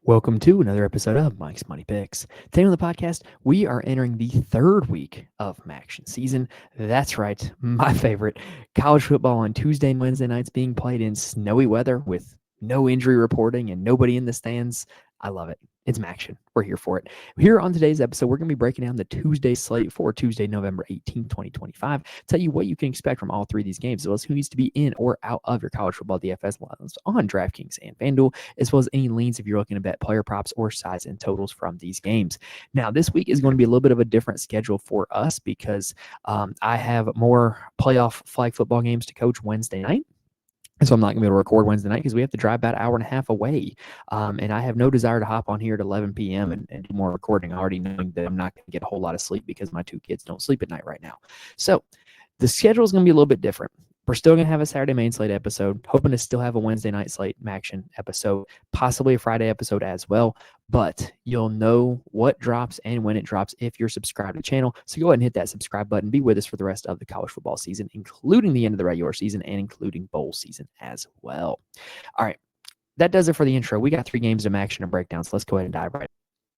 Welcome to another episode of Mike's Money Picks. Today on the podcast, we are entering the third week of MACtion season. That's right, my favorite. College football on Tuesday and Wednesday nights being played in snowy weather with no injury reporting and nobody in the stands. I love it. It's MACtion. We're here for it. Here on today's episode, we're going to be breaking down the Tuesday slate for Tuesday, November 18th, 2025. Tell you what you can expect from all three of these games, as well as who needs to be in or out of your college football DFS lines on DraftKings and FanDuel, as well as any leans if you're looking to bet player props or size and totals from these games. Now, this week is going to be a little bit of a different schedule for us because I have more playoff flag football games to coach Wednesday night. So I'm not going to be able to record Wednesday night because we have to drive about an hour and a half away. And I have no desire to hop on here at 11 p.m. and do more recording, already knowing that I'm not going to get a whole lot of sleep because my two kids don't sleep at night right now. So the schedule is going to be a little bit different. We're still going to have a Saturday main slate episode, hoping to still have a Wednesday night slate MACtion episode, possibly a Friday episode as well. But you'll know what drops and when it drops if you're subscribed to the channel. So go ahead and hit that subscribe button. Be with us for the rest of the college football season, including the end of the regular season and including bowl season as well. All right, that does it for the intro. We got three games of MACtion to break down, so let's go ahead and dive right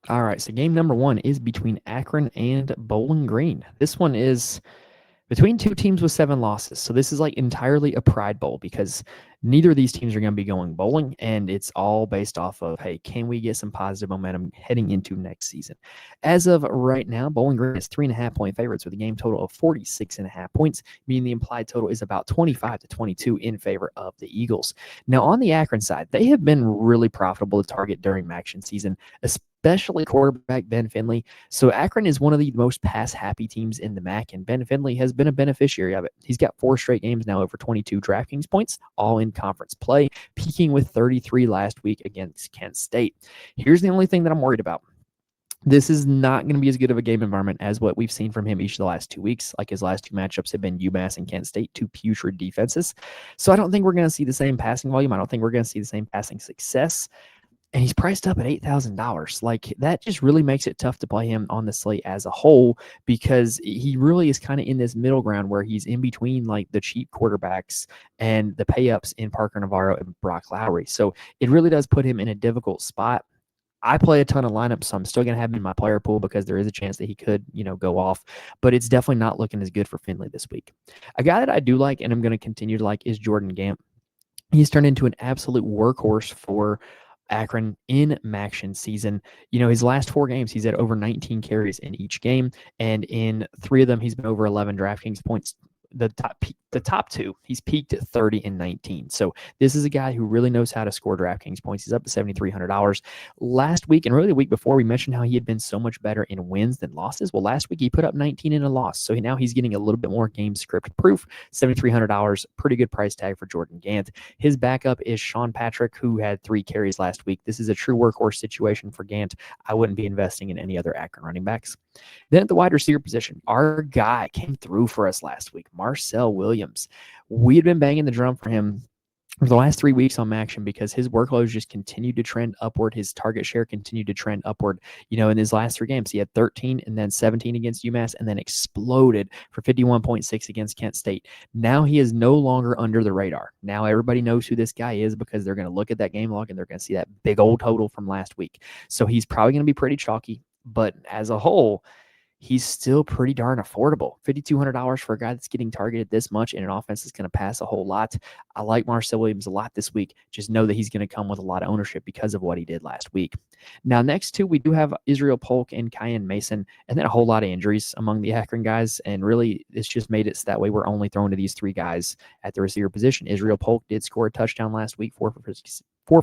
in. All right, so game number one is between Akron and Bowling Green. This one is between two teams with 7 losses. So this is like entirely a pride bowl because neither of these teams are going to be going bowling, and it's all based off of, hey, can we get some positive momentum heading into next season? As of right now, Bowling Green is 3.5-point favorites with a game total of 46.5 points, meaning the implied total is about 25-22 in favor of the Eagles. Now, on the Akron side, they have been really profitable to target during MACtion season, especially quarterback Ben Finley. So Akron is one of the most pass-happy teams in the MAC, and Ben Finley has been a beneficiary of it. He's got 4 straight games now over 22 DraftKings points, all in conference play, peaking with 33 last week against Kent State. Here's the only thing that I'm worried about. This is not going to be as good of a game environment as what we've seen from him each of the last 2 weeks. Like his last 2 matchups have been UMass and Kent State, 2 putrid defenses. So I don't think we're going to see the same passing volume. I don't think we're going to see the same passing success. And he's priced up at $8,000. Like, that just really makes it tough to play him on the slate as a whole because he really is kind of in this middle ground where he's in between like the cheap quarterbacks and the pay-ups in Parker Navarro and Brock Lowry. So it really does put him in a difficult spot. I play a ton of lineups, so I'm still going to have him in my player pool because there is a chance that he could, go off. But it's definitely not looking as good for Finley this week. A guy that I do like and I'm going to continue to like is Jordan Gant. He's turned into an absolute workhorse for Akron in MACtion season. His last 4 games, he's had over 19 carries in each game, and in 3 of them, he's been over 11 DraftKings points. The top 2, he's peaked at 30 and 19. So this is a guy who really knows how to score DraftKings points. He's up to $7,300. Last week, and really the week before, we mentioned how he had been so much better in wins than losses. Well, last week he put up 19 in a loss. So now he's getting a little bit more game script proof. $7,300, pretty good price tag for Jordan Gant. His backup is Sean Patrick, who had 3 carries last week. This is a true workhorse situation for Gant. I wouldn't be investing in any other Akron running backs. Then at the wide receiver position, our guy came through for us last week, Marcel Williams. We had been banging the drum for him for the last 3 weeks on MACtion because his workload just continued to trend upward. His target share continued to trend upward. In his last 3 games, he had 13 and then 17 against UMass and then exploded for 51.6 against Kent State. Now he is no longer under the radar. Now everybody knows who this guy is because they're going to look at that game log and they're going to see that big old total from last week. So he's probably going to be pretty chalky. But as a whole, he's still pretty darn affordable. $5,200 for a guy that's getting targeted this much in an offense that's going to pass a whole lot. I like Marcel Williams a lot this week. Just know that he's going to come with a lot of ownership because of what he did last week. Now, next 2, we do have Israel Polk and Kyan Mason, and then a whole lot of injuries among the Akron guys. And really, it's just made it so that way we're only throwing to these 3 guys at the receiver position. Israel Polk did score a touchdown last week, 4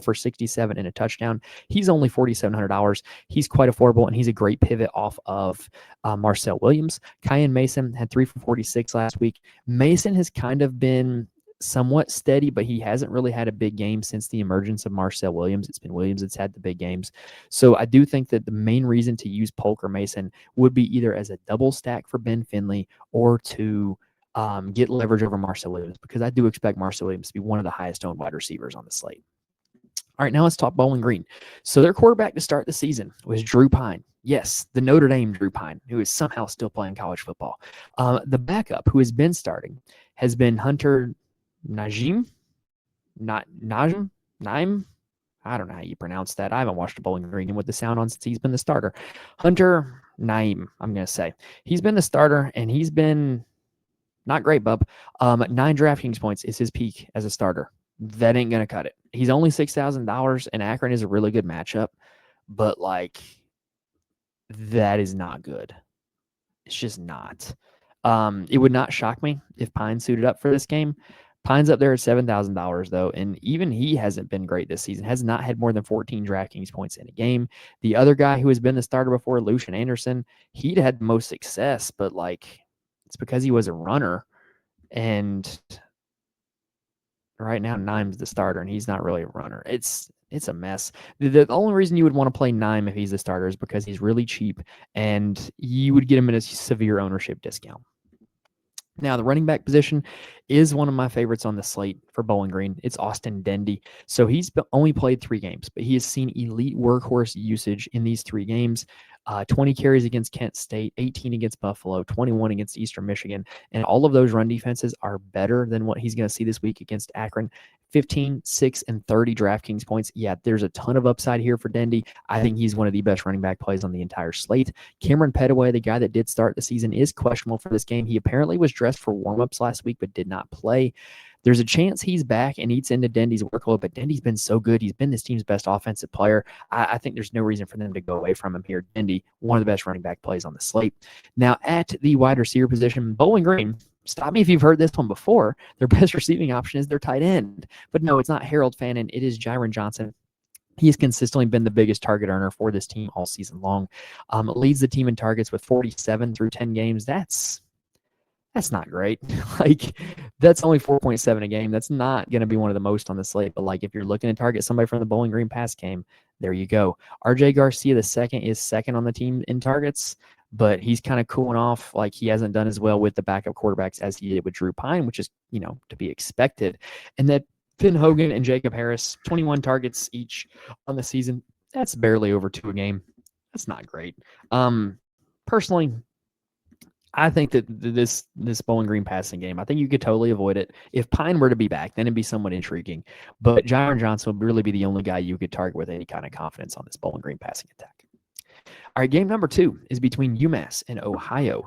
for 67 and a touchdown. He's only $4,700. He's quite affordable, and he's a great pivot off of Marcel Williams. Kyan Mason had 3 for 46 last week. Mason has kind of been somewhat steady, but he hasn't really had a big game since the emergence of Marcel Williams. It's been Williams that's had the big games. So I do think that the main reason to use Polk or Mason would be either as a double stack for Ben Finley or to get leverage over Marcel Williams, because I do expect Marcel Williams to be one of the highest owned wide receivers on the slate. All right, now let's talk Bowling Green. So their quarterback to start the season was Drew Pine. Yes, the Notre Dame Drew Pine, who is somehow still playing college football. The backup, who has been starting, has been Hunter Naim. I don't know how you pronounce that. I haven't watched a Bowling Green game with the sound on since he's been the starter. Hunter Naeem, I'm going to say. He's been the starter, and he's been not great, bub. 9 DraftKings points is his peak as a starter. That ain't going to cut it. He's only $6,000, and Akron is a really good matchup, but, like, that is not good. It's just not. It would not shock me if Pine suited up for this game. Pine's up there at $7,000, though, and even he hasn't been great this season, has not had more than 14 DraftKings points in a game. The other guy who has been the starter before, Lucian Anderson, he'd had the most success, but, like, it's because he was a runner, and right now Nime's the starter, and he's not really a runner. It's a mess. The only reason you would want to play Nime if he's the starter is because he's really cheap, and you would get him at a severe ownership discount. Now, the running back position is one of my favorites on the slate for Bowling Green. It's Austin Dendy. So he's only played 3 games, but he has seen elite workhorse usage in these 3 games. 20 carries against Kent State, 18 against Buffalo, 21 against Eastern Michigan. And all of those run defenses are better than what he's going to see this week against Akron. 15, 6, and 30 DraftKings points. Yeah, there's a ton of upside here for Dendy. I think he's one of the best running back plays on the entire slate. Cameron Petaway, the guy that did start the season, is questionable for this game. He apparently was dressed for warmups last week, but did not play. There's a chance he's back and eats into Dendy's workload, but Dendy's been so good. He's been this team's best offensive player. I think there's no reason for them to go away from him here. Dendy, one of the best running back plays on the slate. Now, at the wide receiver position, Bowling Green, stop me if you've heard this one before, their best receiving option is their tight end. But no, it's not Harold Fannin. It is Jaron Johnson. He has consistently been the biggest target earner for this team all season long. Leads the team in targets with 47 through 10 games. That's not great. Like, that's only 4.7 a game. That's not going to be one of the most on the slate. But, like, if you're looking to target somebody from the Bowling Green pass game, there you go. RJ Garcia, the second, is second on the team in targets, but he's kind of cooling off. Like, he hasn't done as well with the backup quarterbacks as he did with Drew Pine, which is, to be expected. And that Finn Hogan and Jacob Harris, 21 targets each on the season. That's barely over 2 a game. That's not great. Personally, I think that this Bowling Green passing game, I think you could totally avoid it. If Pine were to be back, then it'd be somewhat intriguing. But Jaron Johnson would really be the only guy you could target with any kind of confidence on this Bowling Green passing attack. All right, game number 2 is between UMass and Ohio.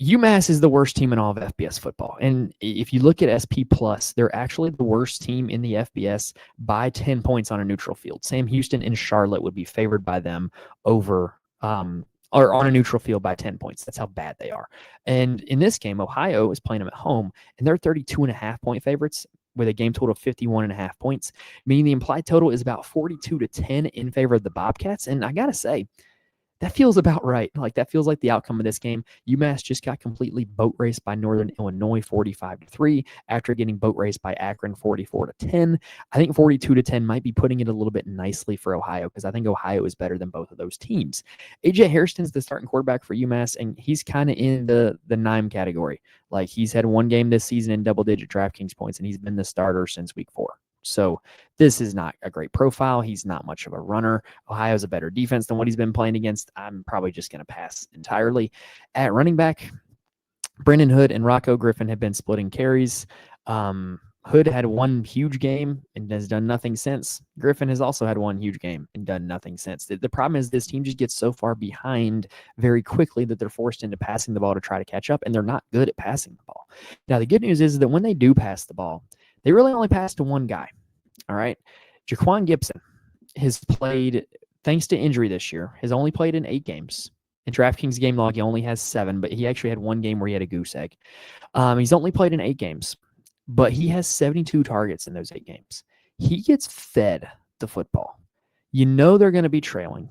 UMass is the worst team in all of FBS football. And if you look at SP+, they're actually the worst team in the FBS by 10 points on a neutral field. Sam Houston and Charlotte would be favored by them over or on a neutral field by 10 points. That's how bad they are. And in this game, Ohio is playing them at home, and they're 32.5 point favorites with a game total of 51.5 points, meaning the implied total is about 42-10 in favor of the Bobcats. And I got to say, that feels about right. Like, that feels like the outcome of this game. UMass just got completely boat raced by Northern Illinois 45-3 after getting boat raced by Akron 44-10. I think 42-10 might be putting it a little bit nicely for Ohio, because I think Ohio is better than both of those teams. AJ Hairston's the starting quarterback for UMass, and he's kind of in the Nime category. Like, he's had 1 game this season in double-digit DraftKings points, and he's been the starter since week 4. So this is not a great profile. He's not much of a runner. Ohio's a better defense than what he's been playing against. I'm probably just going to pass entirely. At running back, Brendan Hood and Rocco Griffin have been splitting carries. Hood had 1 huge game and has done nothing since. Griffin has also had 1 huge game and done nothing since. The problem is this team just gets so far behind very quickly that they're forced into passing the ball to try to catch up, and they're not good at passing the ball. Now, the good news is that when they do pass the ball, they really only pass to 1 guy. All right. Jaquan Gibson has played, thanks to injury this year, has only played in 8 games. In DraftKings game log, he only has 7, but he actually had 1 game where he had a goose egg. He's only played in 8 games, but he has 72 targets in those 8 games. He gets fed the football. You know they're going to be trailing.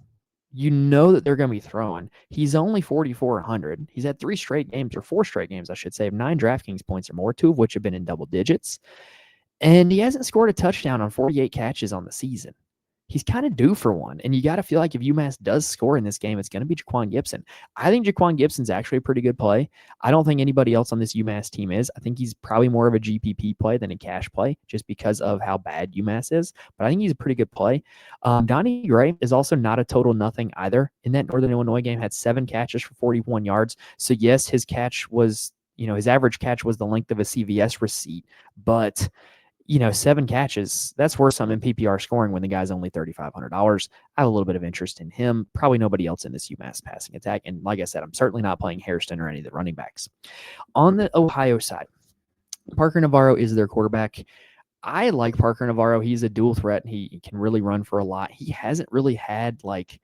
You know that they're going to be throwing. He's only 4,400. He's had 3 straight games, or 4 straight games, I should say, of 9 DraftKings points or more, 2 of which have been in double digits. And he hasn't scored a touchdown on 48 catches on the season. He's kind of due for one. And you got to feel like if UMass does score in this game, it's going to be Jaquan Gibson. I think Jaquan Gibson's actually a pretty good play. I don't think anybody else on this UMass team is. I think he's probably more of a GPP play than a cash play just because of how bad UMass is. But I think he's a pretty good play. Donnie Gray is also not a total nothing either. In that Northern Illinois game, had 7 catches for 41 yards. So yes, his catch was, his average catch was the length of a CVS receipt. But 7 catches, that's worth some in PPR scoring when the guy's only $3,500. I have a little bit of interest in him. Probably nobody else in this UMass passing attack. And like I said, I'm certainly not playing Hairston or any of the running backs. On the Ohio side, Parker Navarro is their quarterback. I like Parker Navarro. He's a dual threat. He can really run for a lot. He hasn't really had like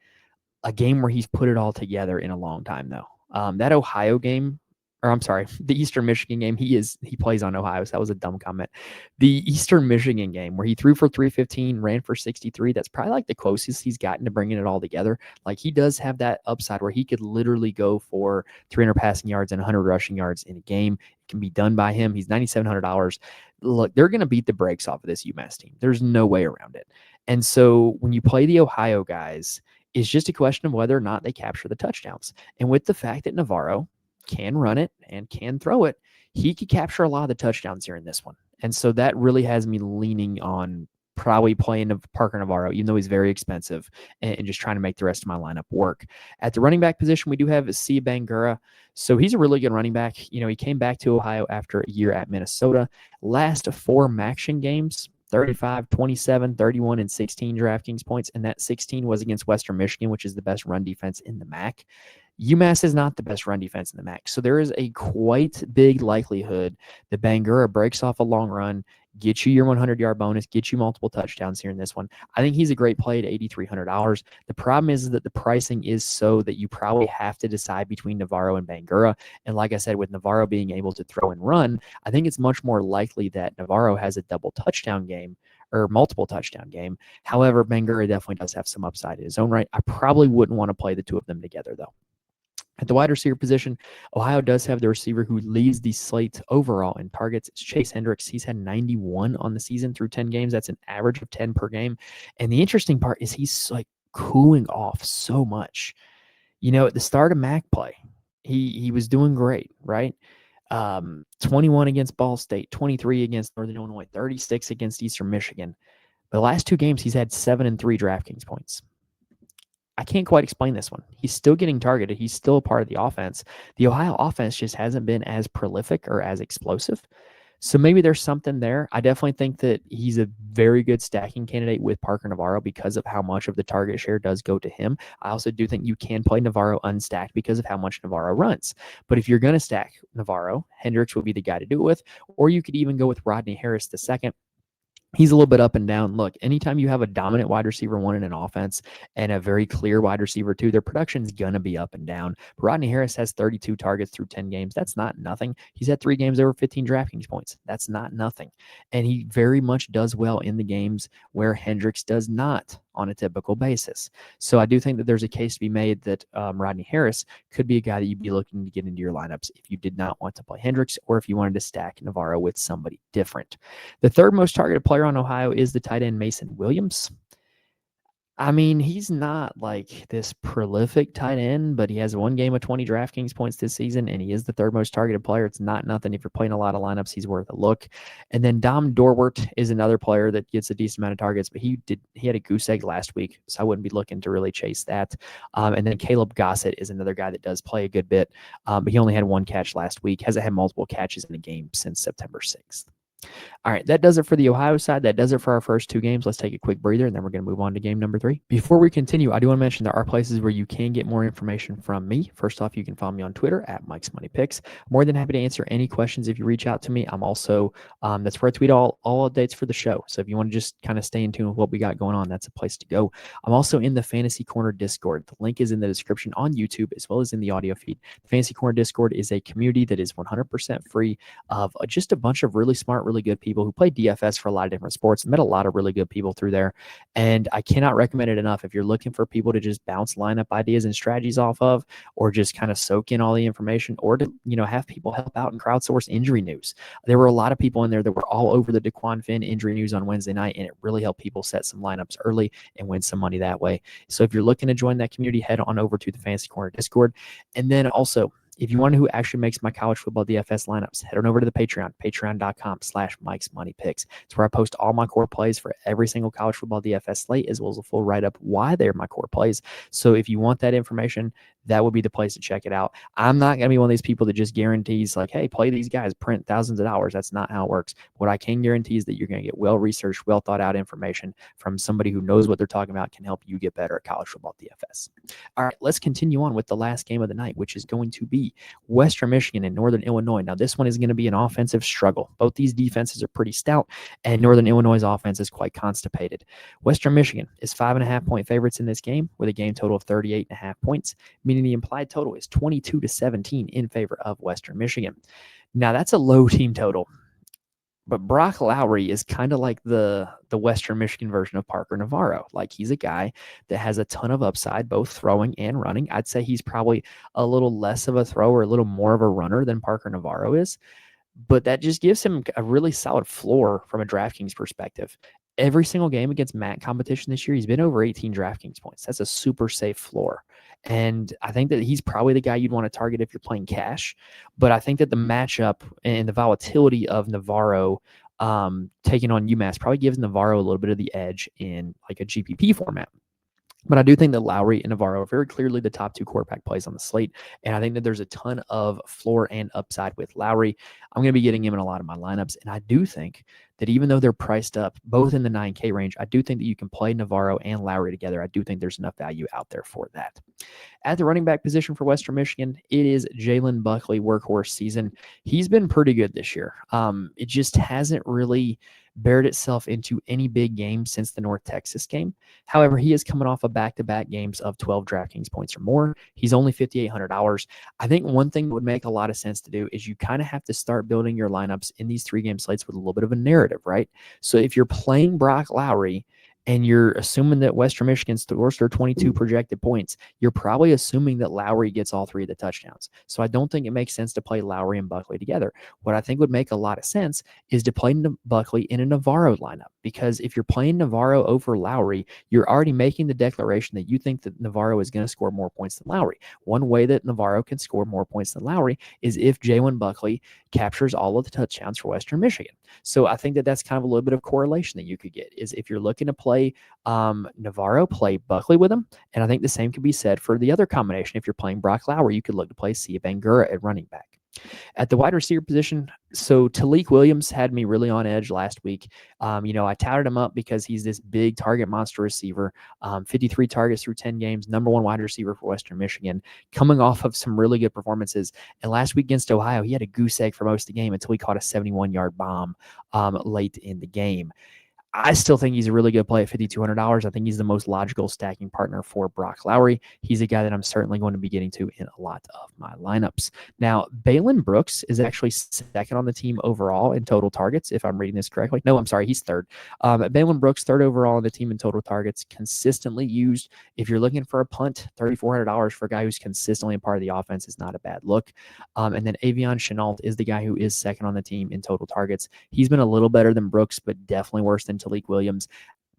a game where he's put it all together in a long time, though. That Ohio game, or I'm sorry, the Eastern Michigan game, he plays on Ohio, so that was a dumb comment. The Eastern Michigan game where he threw for 315, ran for 63, that's probably like the closest he's gotten to bringing it all together. Like he does have that upside where he could literally go for 300 passing yards and 100 rushing yards in a game. It can be done by him. He's $9,700. Look, they're going to beat the brakes off of this UMass team. There's no way around it. And so when you play the Ohio guys, it's just a question of whether or not they capture the touchdowns. And with the fact that Navarro can run it and can throw it, he could capture a lot of the touchdowns here in this one. And so that really has me leaning on probably playing Parker Navarro, even though he's very expensive, and just trying to make the rest of my lineup work. At the running back position, we do have Sia Bangura. So he's a really good running back. He came back to Ohio after a year at Minnesota. Last 4 MACtion games, 35, 27, 31, and 16 DraftKings points. And that 16 was against Western Michigan, which is the best run defense in the MAC. UMass is not the best run defense in the MAC. So there is a quite big likelihood that Bangura breaks off a long run, gets you your 100-yard bonus, gets you multiple touchdowns here in this one. I think he's a great play at $8,300. The problem is that the pricing is so that you probably have to decide between Navarro and Bangura. And like I said, with Navarro being able to throw and run, I think it's much more likely that Navarro has a double touchdown game or multiple touchdown game. However, Bangura definitely does have some upside in his own right. I probably wouldn't want to play the two of them together, though. At the wide receiver position, Ohio does have the receiver who leads the slate overall in targets. It's Chase Hendricks. He's had 91 on the season through 10 games. That's an average of 10 per game. And the interesting part is he's like cooling off so much. At the start of MAC play, he was doing great, right? 21 against Ball State, 23 against Northern Illinois, 36 against Eastern Michigan. The last 2 games, he's had 7 and 3 DraftKings points. I can't quite explain this one. He's still getting targeted. He's still a part of the offense. The Ohio offense just hasn't been as prolific or as explosive. So maybe there's something there. I definitely think that he's a very good stacking candidate with Parker Navarro because of how much of the target share does go to him. I also do think you can play Navarro unstacked because of how much Navarro runs. But if you're going to stack Navarro, Hendricks would be the guy to do it with, or you could even go with Rodney Harris the second. He's a little bit up and down. Look, anytime you have a dominant wide receiver 1 in an offense and a very clear wide receiver 2, their production's going to be up and down. But Rodney Harris has 32 targets through 10 games. That's not nothing. He's had 3 games over 15 DraftKings points. That's not nothing. And he very much does well in the games where Hendricks does not on a typical basis. So I do think that there's a case to be made that Rodney Harris could be a guy that you'd be looking to get into your lineups if you did not want to play Hendricks or if you wanted to stack Navarro with somebody different. The third most targeted player on Ohio is the tight end Mason Williams. I mean, he's not like this prolific tight end, but he has 1 game of 20 DraftKings points this season, and he is the 3rd most targeted player. It's not nothing. If you're playing a lot of lineups, he's worth a look. And then Dom Dorwart is another player that gets a decent amount of targets, but he had a goose egg last week, so I wouldn't be looking to really chase that. And then Caleb Gossett is another guy that does play a good bit, but he only had 1 catch last week, hasn't had multiple catches in a game since September 6th. All right, that does it for the Ohio side. That does it for our first 2 games. Let's take a quick breather, and then we're going to move on to game number 3. Before we continue, I do want to mention there are places where you can get more information from me. First off, you can follow me on Twitter at Mike's Money Picks. I'm more than happy to answer any questions if you reach out to me. I'm also, that's where I tweet all updates for the show. So if you want to just kind of stay in tune with what we got going on, that's a place to go. I'm also in the Fantasy Corner Discord. The link is in the description on YouTube as well as in the audio feed. The Fantasy Corner Discord is a community that is 100% free of just a bunch of really smart, really good people who play DFS for a lot of different sports. I met a lot of really good people through there, and I cannot recommend it enough. If you're looking for people to just bounce lineup ideas and strategies off of, or just kind of soak in all the information, or to have people help out and crowdsource injury news. There were a lot of people in there that were all over the Daquan Finn injury news on Wednesday night, and it really helped people set some lineups early and win some money that way. So if you're looking to join that community, head on over to the Fantasy Corner Discord. And then also, if you want to know who actually makes my college football DFS lineups, head on over to the Patreon, patreon.com/Mike's Money Picks. It's where I post all my core plays for every single college football DFS slate, as well as a full write-up why they're my core plays. So if you want that information, that would be the place to check it out. I'm not going to be one of these people that just guarantees like, hey, play these guys, print thousands of dollars. That's not how it works. What I can guarantee is that you're going to get well-researched, well-thought-out information from somebody who knows what they're talking about, can help you get better at college football DFS. All right, let's continue on with the last game of the night, which is going to be Western Michigan and Northern Illinois. Now, this one is going to be an offensive struggle. Both these defenses are pretty stout, and Northern Illinois' offense is quite constipated. Western Michigan is 5.5-point favorites in this game with a game total of 38.5 points, meaning the implied total is 22-17 in favor of Western Michigan. Now, that's a low team total, but Brock Lowry is kind of like the Western Michigan version of Parker Navarro. Like, he's a guy that has a ton of upside, both throwing and running. I'd say he's probably a little less of a thrower, a little more of a runner than Parker Navarro is. But that just gives him a really solid floor from a DraftKings perspective. Every single game against MAC competition this year, he's been over 18 DraftKings points. That's a super safe floor. And I think that he's probably the guy you'd want to target if you're playing cash. But I think that the matchup and the volatility of Navarro taking on UMass probably gives Navarro a little bit of the edge in like a GPP format. But I do think that Lowry and Navarro are very clearly the top two quarterback plays on the slate. And I think that there's a ton of floor and upside with Lowry. I'm going to be getting him in a lot of my lineups. And I do think that even though they're priced up both in the 9K range, I do think that you can play Navarro and Lowry together. I do think there's enough value out there for that. At the running back position for Western Michigan, it is Jalen Buckley workhorse season. He's been pretty good this year. It just hasn't really bared itself into any big game since the North Texas game. However, he is coming off of back-to-back games of 12 DraftKings points or more. He's only $5,800. I think one thing that would make a lot of sense to do is you kind of have to start building your lineups in these 3-game slates with a little bit of a narrative, right? So if you're playing Brock Lowry and you're assuming that Western Michigan scores their 22 projected points, you're probably assuming that Lowry gets all 3 of the touchdowns. So I don't think it makes sense to play Lowry and Buckley together. What I think would make a lot of sense is to play Buckley in a Navarro lineup, because if you're playing Navarro over Lowry, you're already making the declaration that you think that Navarro is going to score more points than Lowry. One way that Navarro can score more points than Lowry is if Jalen Buckley captures all of the touchdowns for Western Michigan. So I think that that's kind of a little bit of correlation that you could get, is if you're looking to play Navarro, play Buckley with him. And I think the same could be said for the other combination. If you're playing Brock Lowry, you could look to play Sia Bangura at running back. At the wide receiver position, so Talik Williams had me really on edge last week. I touted him up because he's this big target monster receiver, 53 targets through 10 games, number 1 wide receiver for Western Michigan, coming off of some really good performances. And last week against Ohio, he had a goose egg for most of the game until he caught a 71-yard bomb late in the game. I still think he's a really good play at $5,200. I think he's the most logical stacking partner for Brock Lowry. He's a guy that I'm certainly going to be getting to in a lot of my lineups. Now, Balin Brooks is actually second on the team overall in total targets, if I'm reading this correctly. No, I'm sorry, he's third. Balin Brooks, third overall on the team in total targets, consistently used. If you're looking for a punt, $3,400 for a guy who's consistently a part of the offense is not a bad look. And then Avion Chenault is the guy who is second on the team in total targets. He's been a little better than Brooks, but definitely worse than Talik Williams,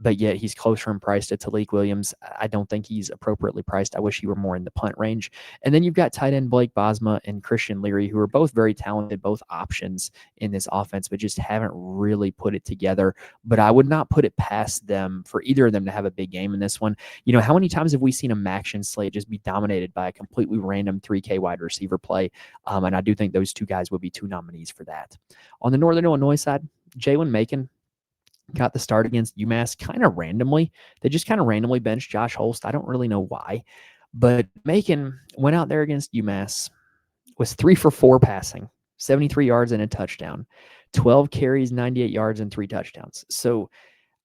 but yet he's closer in price to Talik Williams. I don't think he's appropriately priced. I wish he were more in the punt range. And then you've got tight end Blake Bosma and Christian Leary, who are both very talented, both options in this offense, but just haven't really put it together. But I would not put it past them for either of them to have a big game in this one. How many times have we seen a MACtion slate just be dominated by a completely random 3K wide receiver play? And I do think those two guys would be two nominees for that. On the Northern Illinois side, Jalen MACtion got the start against UMass kind of randomly. They just kind of randomly benched Josh Holst. I don't really know why. But MACtion went out there against UMass, was 3 for 4 passing, 73 yards and a touchdown, 12 carries, 98 yards, and 3 touchdowns. So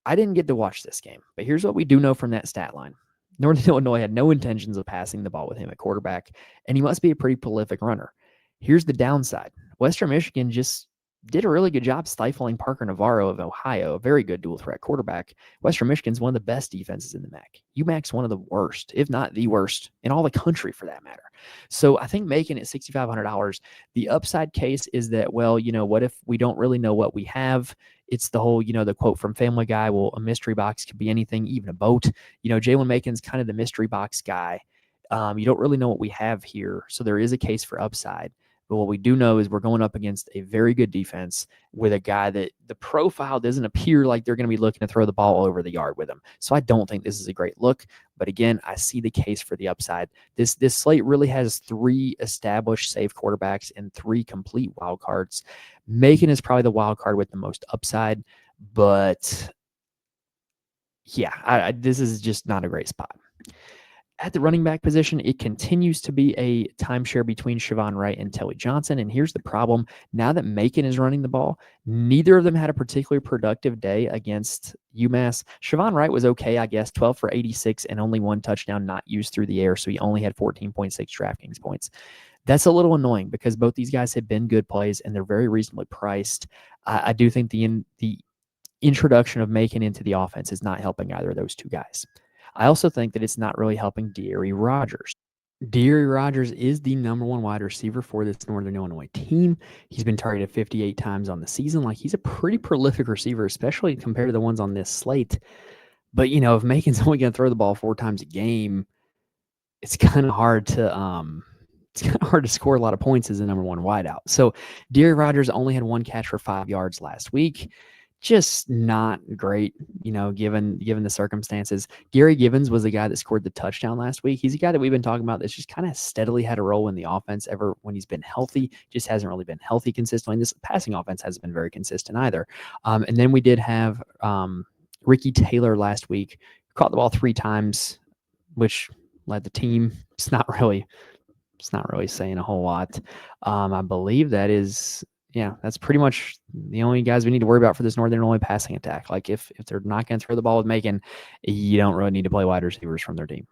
I didn't get to watch this game. But here's what we do know from that stat line. Northern Illinois had no intentions of passing the ball with him at quarterback, and he must be a pretty prolific runner. Here's the downside. Western Michigan just did a really good job stifling Parker Navarro of Ohio, a very good dual threat quarterback. Western Michigan's one of the best defenses in the MAC. UMAC's one of the worst, if not the worst, in all the country for that matter. So I think making it $6,500, the upside case is that, well, what if we don't really know what we have? It's the whole, the quote from Family Guy, well, a mystery box could be anything, even a boat. Jalen MACtion's kind of the mystery box guy. You don't really know what we have here, so there is a case for upside. But what we do know is we're going up against a very good defense with a guy that the profile doesn't appear like they're going to be looking to throw the ball all over the yard with him. So I don't think this is a great look. But again, I see the case for the upside. This slate really has 3 established safe quarterbacks and 3 complete wild cards. MACtion is probably the wild card with the most upside, but yeah, this is just not a great spot. At the running back position, it continues to be a timeshare between Siobhan Wright and Telly Johnson. And here's the problem. Now that MACtion is running the ball, neither of them had a particularly productive day against UMass. Siobhan Wright was okay, I guess, 12 for 86 and only 1 touchdown not used through the air. So he only had 14.6 DraftKings points. That's a little annoying because both these guys have been good plays and they're very reasonably priced. I do think the introduction of MACtion into the offense is not helping either of those 2 guys. I also think that it's not really helping Deary Rogers. Deary Rogers is the number 1 wide receiver for this Northern Illinois team. He's been targeted 58 times on the season. Like, he's a pretty prolific receiver, especially compared to the ones on this slate. But, if MACtion's only going to throw the ball 4 times a game, it's kind of hard to score a lot of points as the number 1 wideout. So Deary Rogers only had 1 catch for 5 yards last week. Just not great, given the circumstances. Gary Givens was the guy that scored the touchdown last week. He's a guy that we've been talking about that's just kind of steadily had a role in the offense ever when he's been healthy. Just hasn't really been healthy consistently. And this passing offense hasn't been very consistent either. And then we did have Ricky Taylor last week, caught the ball 3 times, which led the team. It's not really saying a whole lot. I believe that is. Yeah, that's pretty much the only guys we need to worry about for this Northern Illinois passing attack. Like, if they're not going to throw the ball with MACtion, you don't really need to play wide receivers from their team.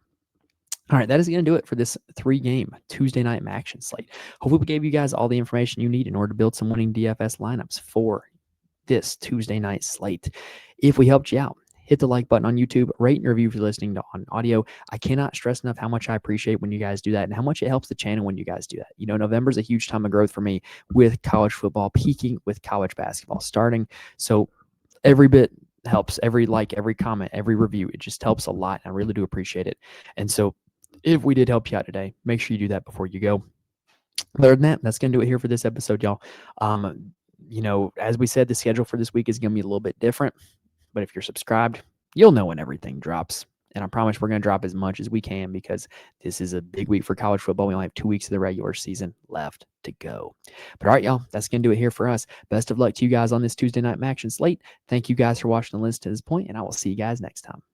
All right, that is going to do it for this 3-game Tuesday night MACtion slate. Hopefully we gave you guys all the information you need in order to build some winning DFS lineups for this Tuesday night slate. If we helped you out, hit the like button on YouTube, rate and review if you're listening on audio. I cannot stress enough how much I appreciate when you guys do that and how much it helps the channel when you guys do that. November is a huge time of growth for me with college football peaking, with college basketball starting. So every bit helps, every like, every comment, every review. It just helps a lot. I really do appreciate it. And so if we did help you out today, make sure you do that before you go. Other than that, that's going to do it here for this episode, y'all. As we said, the schedule for this week is going to be a little bit different. But if you're subscribed, you'll know when everything drops. And I promise we're going to drop as much as we can because this is a big week for college football. We only have 2 weeks of the regular season left to go. But all right, y'all, that's going to do it here for us. Best of luck to you guys on this Tuesday night MACtion slate. Thank you guys for watching and listening to this point, and I will see you guys next time.